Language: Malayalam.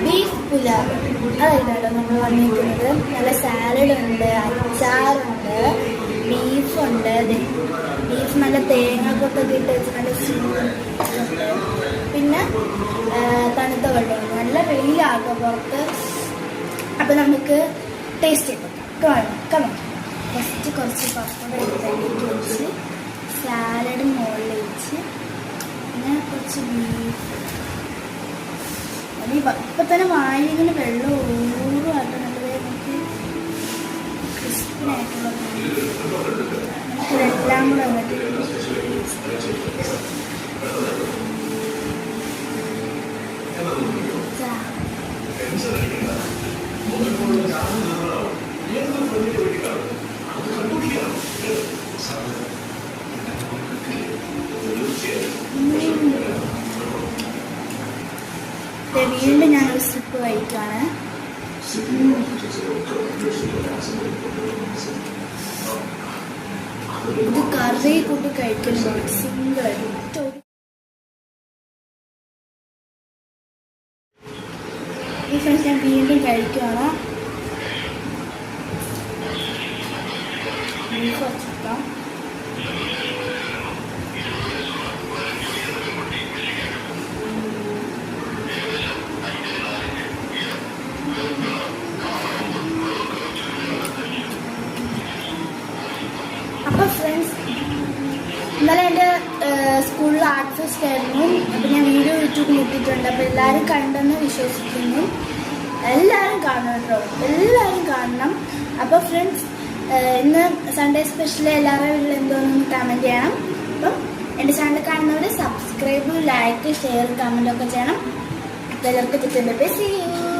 ബീഫ് പുലാവ് അതായിട്ടാണ് നമ്മൾ വന്നിരിക്കുന്നത്. നല്ല സാലഡ് ഉണ്ട്, അച്ചാറുണ്ട്, ബീഫുണ്ട്. ബീഫ് നല്ല തേങ്ങാക്കൊത്തൊക്കെ ഇട്ട് വെച്ച് നല്ല സൂപ്പുണ്ട്. പിന്നെ തണുത്ത വെള്ളമാണ്. നല്ല വെയിലാകുക പുറത്ത്. അപ്പം നമുക്ക് ടേസ്റ്റ് ചെയ്ത് കമ ഫസ്റ്റ് കുറച്ച് പപ്പടം എടുത്തേക്ക് വെച്ച് സാലഡ് മുകളിൽ വെച്ച് പിന്നെ കുറച്ച് ബീഫ്. അത് ഇപ്പം തന്നെ വായിലിങ്ങനെ വെള്ളം ഓറുമായിട്ട് നല്ലത് നമുക്ക് ക്രിസ്പിനായിട്ടുള്ള നമുക്കിതെല്ലാം കൂടെ വന്നിട്ട് വീണ്ടും ഞാനൊരു സിപ്പ് കഴിക്കുകയാണ്. ഇത് കറി കൂട്ടി കഴിക്കുന്നതാണ് സിമ്പിൾ. ഈ ഫ്രണ്ട്സ് ഞാൻ വീണ്ടും കഴിക്കുകയാണ്. ബീഫ് വച്ചിട്ടാം. അപ്പോൾ ഫ്രണ്ട്സ്, ഇന്നലെ എൻ്റെ സ്കൂളിൽ ആർട്ട് ഫെസ്റ്റ് ആയിരുന്നു. അപ്പോൾ ഞാൻ വീഡിയോ യൂട്യൂബിൽ ഇട്ടിട്ടുണ്ട്. അപ്പോൾ എല്ലാവരും കണ്ടെന്ന് വിശ്വസിക്കുന്നു. എല്ലാവരും കാണണം കേട്ടോ, എല്ലാവരും കാണണം. അപ്പോൾ ഫ്രണ്ട്സ്, ഇന്ന് സൺഡേ സ്പെഷ്യൽ എല്ലാവരുടെ വീട്ടിൽ എന്തോന്നും കമൻറ്റ് ചെയ്യണം. അപ്പം എൻ്റെ ചാനൽ കാണുന്നവർ സബ്സ്ക്രൈബ്, ലൈക്ക്, ഷെയർ, കമൻ്റ് ഒക്കെ ചെയ്യണം. എല്ലാവർക്കും ചിക്കൻ ബൈ. See you.